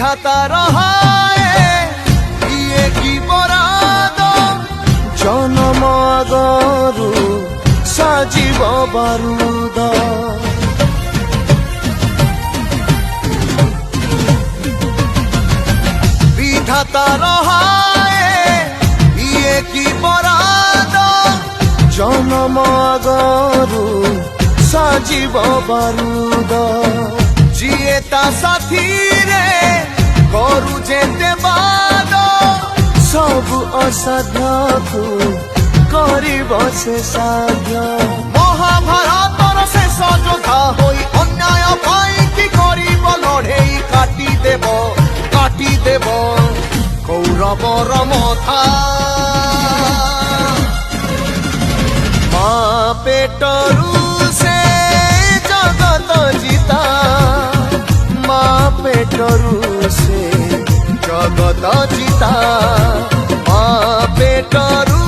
বিধাতার হায় ইয়ে কি বরাদ জনম আগরু সাজিব বারুদ বিধাতার হায় ইয়ে কি বরাদ জনম আগরু সাজিব বারুদ जिए ता साथी रे करू जेते बाद सब असाध्य को करिब से साध्य महाभारतर शेष योद्धा होई अन्याय पाई कि करिब लड़ेई काटी देब कौरवर मथा मा पेटरू से जगत जीता पेटरू से जगत जीता पेटरू